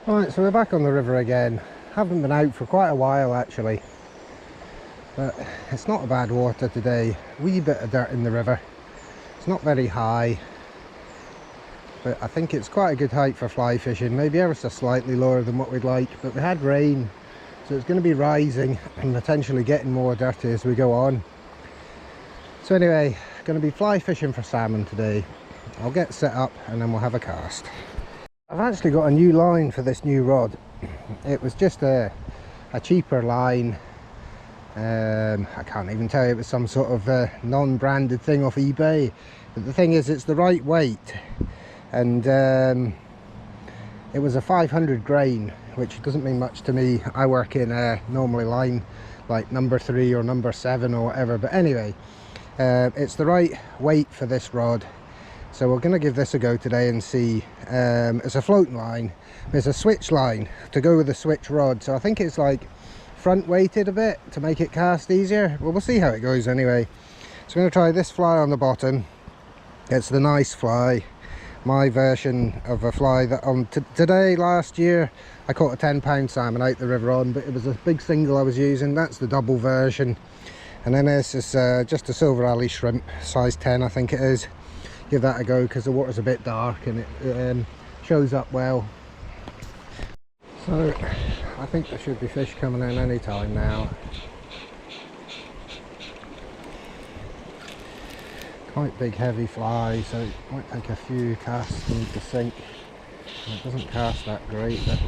Right, so we're back on the river again. Haven't been out for quite a while actually, but it's not a bad water today. Wee bit of dirt in the river. It's not very high, but I think it's quite a good height for fly fishing, maybe ever so slightly lower than what we'd like, but we had rain, so it's going to be rising and potentially getting more dirty as we go on. So anyway, going to be fly fishing for salmon today. I'll get set up and then we'll have a cast. I've actually got a new line for this new rod. It was just a cheaper line. I can't even tell you, it was some sort of non-branded thing off eBay, but the thing is it's the right weight, and it was a 500 grain, which doesn't mean much to me. I work in normally line like number 3 or number 7 or whatever, but anyway, it's the right weight for this rod. So we're going to give this a go today and see. It's a floating line. There's a switch line to go with the switch rod, so I think it's like front weighted a bit to make it cast easier. Well, we'll see how it goes anyway. So I'm going to try this fly on the bottom. It's the nice fly, my version of a fly that on today last year I caught a 10-pound salmon out the river on, but it was a big single I was using. That's the double version. And then this is just a silver alley shrimp, size 10 I think it is. Give that a go because the water's a bit dark and it shows up well. So I think there should be fish coming in any time now. Quite big heavy fly, so it might take a few casts for them to sink. And it doesn't cast that great, but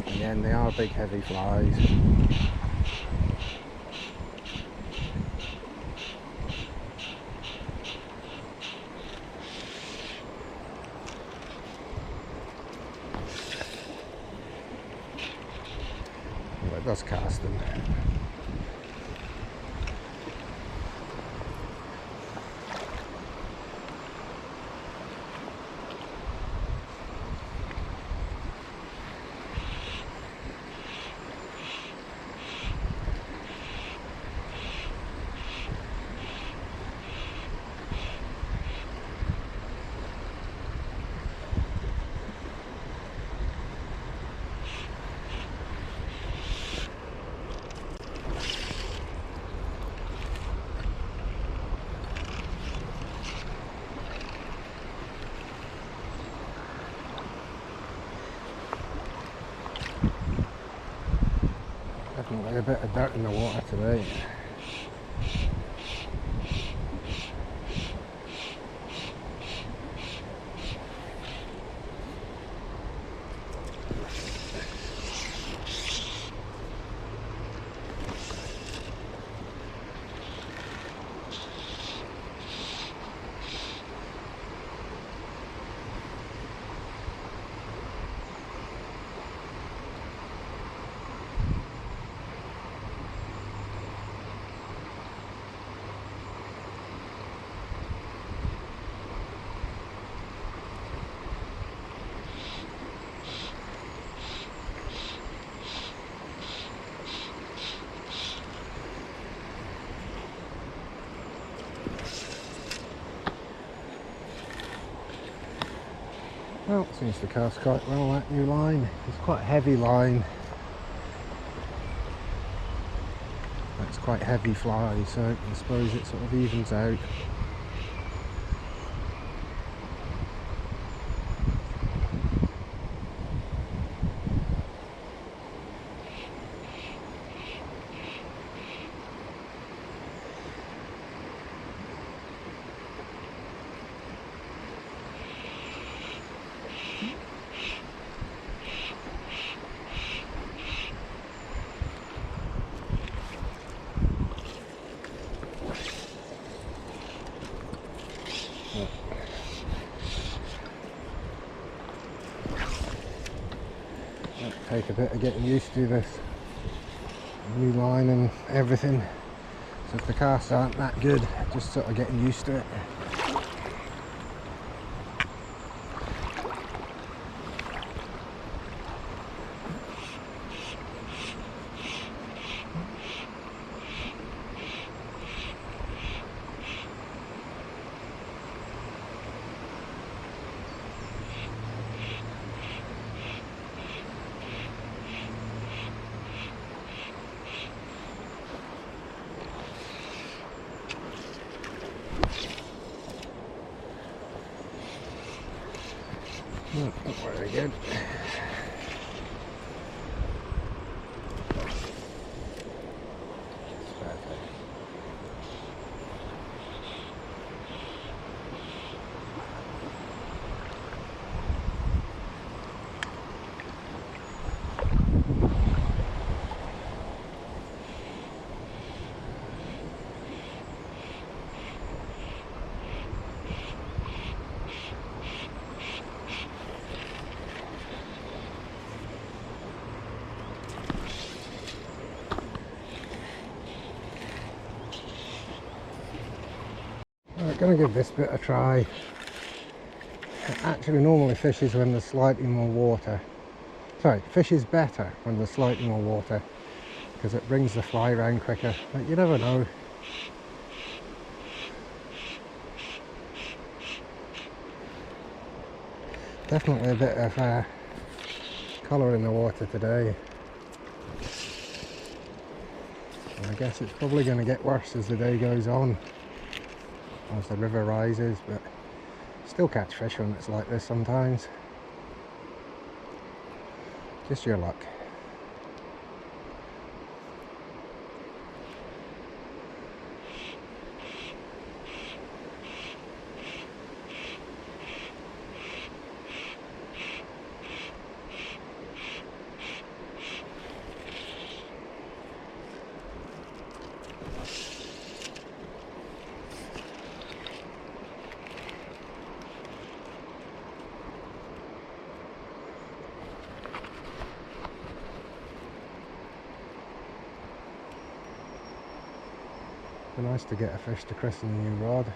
again they are big heavy flies. It does cast them. Definitely a bit of dirt in the water today. Well, it seems to cast quite well, that new line. It's quite a heavy line. It's quite heavy fly, so I suppose it sort of evens out. Take a bit of getting used to this new line and everything, so if the casts aren't that good, just sort of getting used to it. again. I'm going to give this bit a try. It actually normally fishes when there's slightly more water. Sorry, fishes better when there's slightly more water because it brings the fly round quicker, but you never know. Definitely a bit of colour in the water today. And I guess it's probably going to get worse as the day goes on, as the river rises, but still catch fish when it's like this sometimes. Just your luck. Be nice to get a fish to christen the new rod.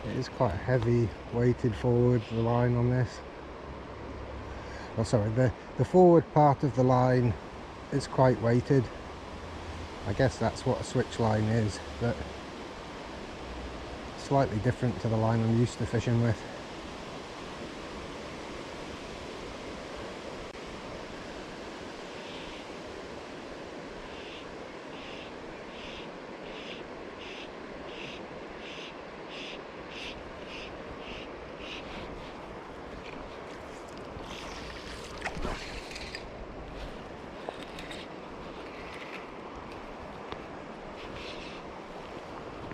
It is quite heavy weighted forward, the line on this. Oh sorry, the forward part of the line is quite weighted. I guess that's what a switch line is, but slightly different to the line I'm used to fishing with.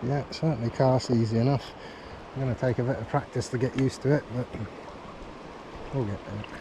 Yeah, it certainly casts easy enough. I'm going to take a bit of practice to get used to it, but we'll get there.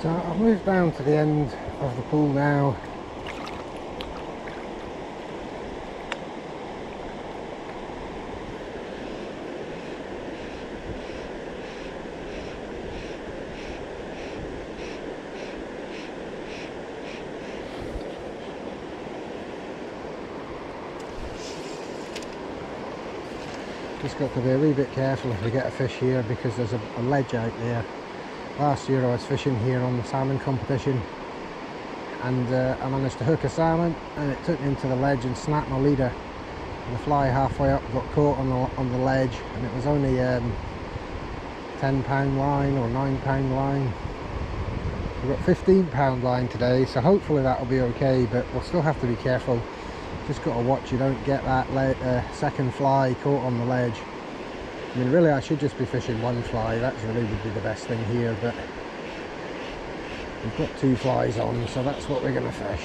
So I've moved down to the end of the pool now. Just got to be a wee bit careful if we get a fish here, because there's a ledge out there. Last year I was fishing here on the salmon competition, and I managed to hook a salmon, and it took me into the ledge and snapped my leader. And the fly halfway up got caught on the ledge, and it was only 10-pound line or 9-pound line. We've got 15-pound line today, so hopefully that'll be okay, but we'll still have to be careful. Just got to watch you don't get that second fly caught on the ledge. I mean, really I should just be fishing one fly, that really would be the best thing here, but we've got 2 flies on, so that's what we're going to fish.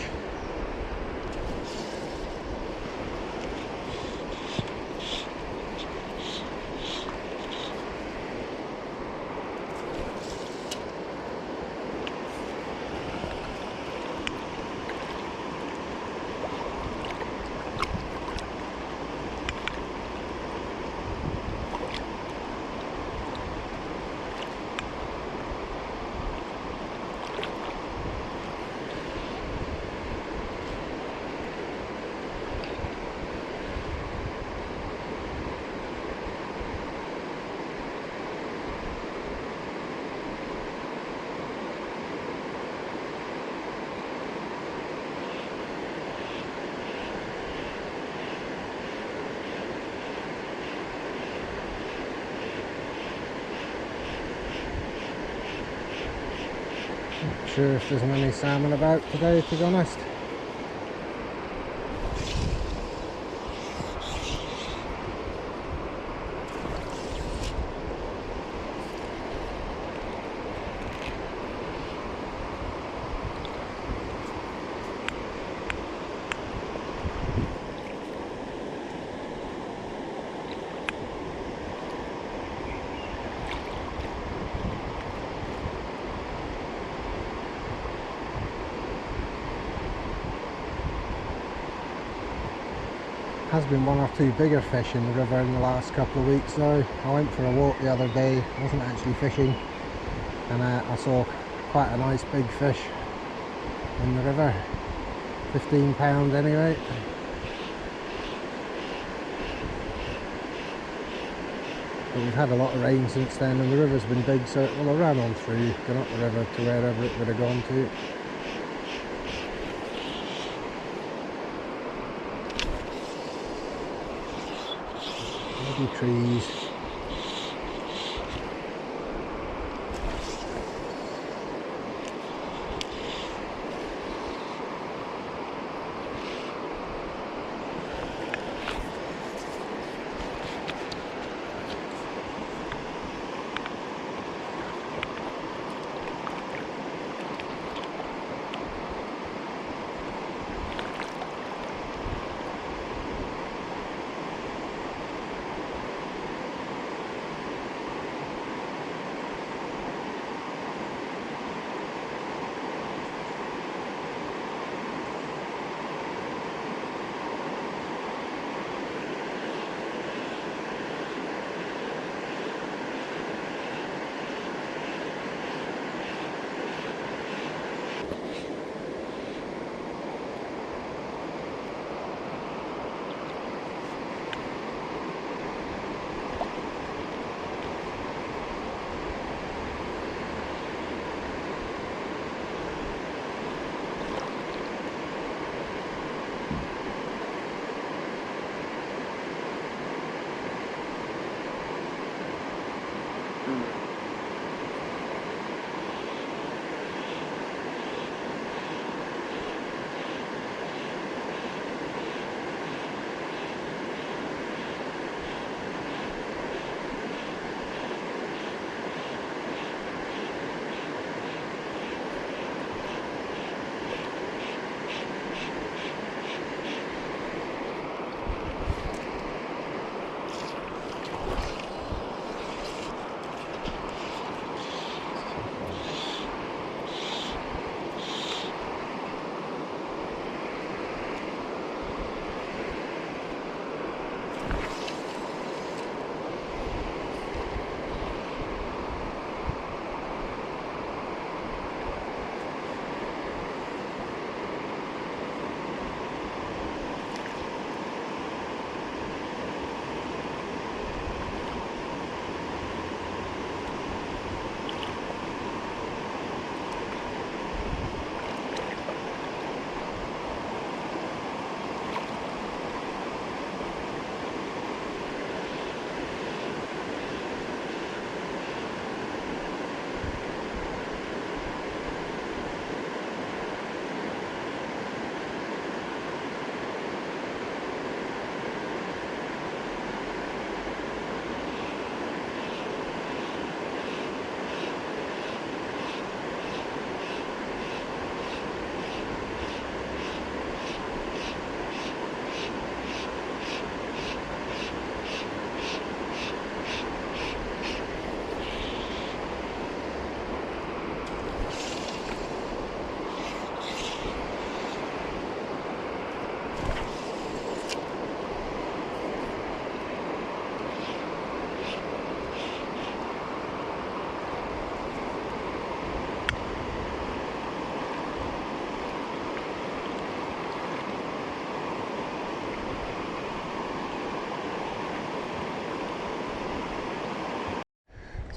Not sure if there's many salmon about today, to be honest. Has been 1 or 2 bigger fish in the river in the last couple of weeks though. I went for a walk the other day, wasn't actually fishing, and I saw quite a nice big fish in the river. 15-pound anyway. But we've had a lot of rain since then, and the river's been big, so it will have ran on through, gone up the river to wherever it would have gone to. Trees.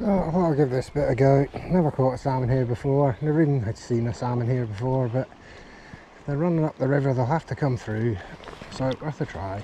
So I thought I'd give this a bit of a go. Never caught a salmon here before. Never even had seen a salmon here before, but if they're running up the river they'll have to come through, so worth a try.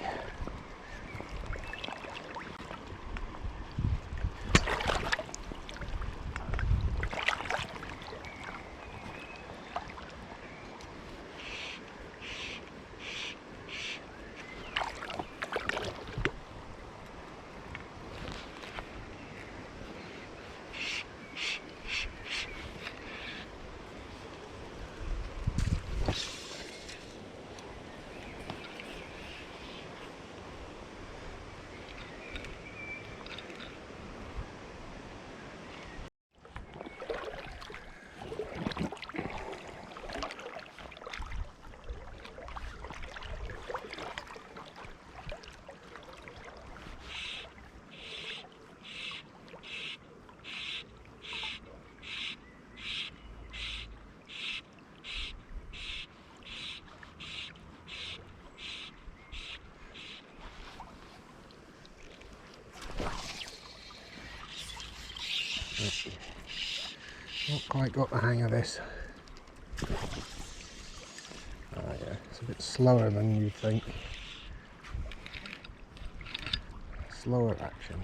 Not quite got the hang of this. Ah yeah, it's a bit slower than you'd think. Slower action.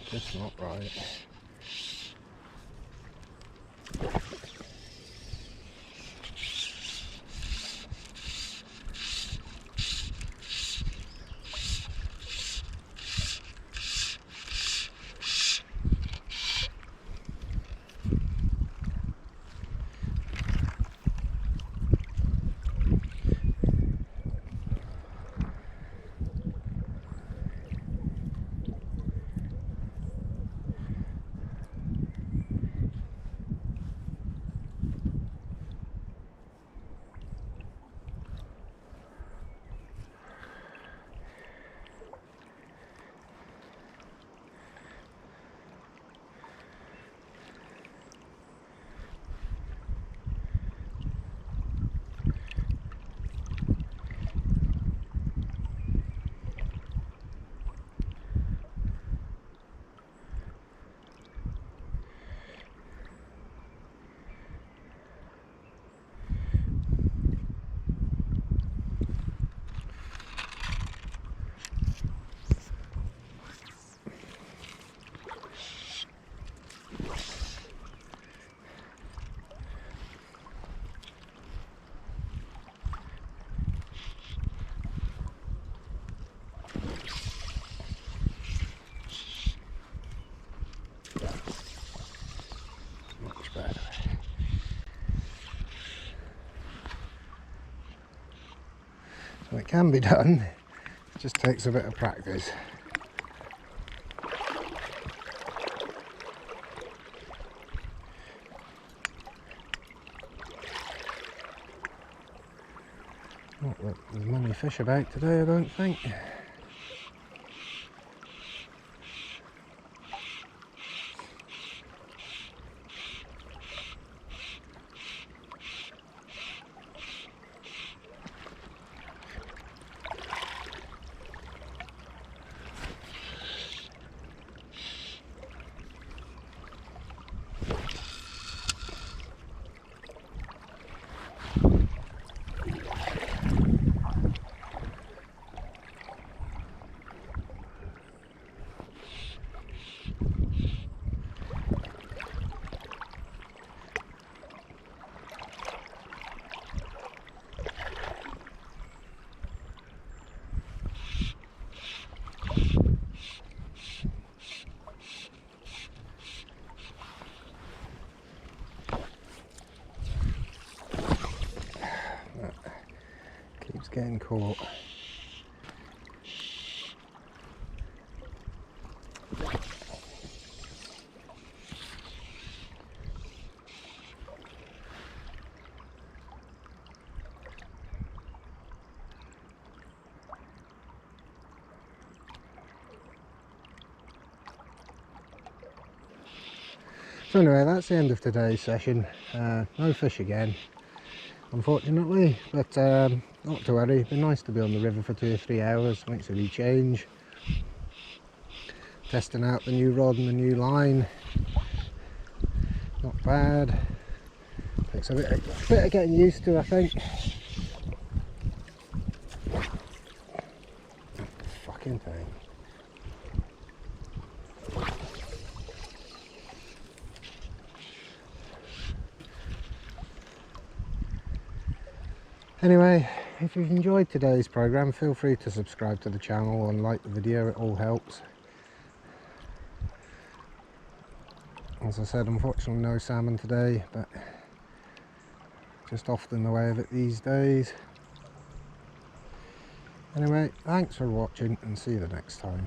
Just not right. Much better. So it can be done, it just takes a bit of practice. Not that there's many fish about today, I don't think. getting caught. So anyway, that's the end of today's session. No fish again, unfortunately, but not to worry. It'd be nice to be on the river for 2 or 3 hours, makes a wee change. Testing out the new rod and the new line, not bad. Takes a bit of getting used to, I think. Fucking thing. Anyway, if you've enjoyed today's program, feel free to subscribe to the channel and like the video, it all helps. As I said, unfortunately no salmon today, but just often the way of it these days. Anyway, thanks for watching and see you the next time.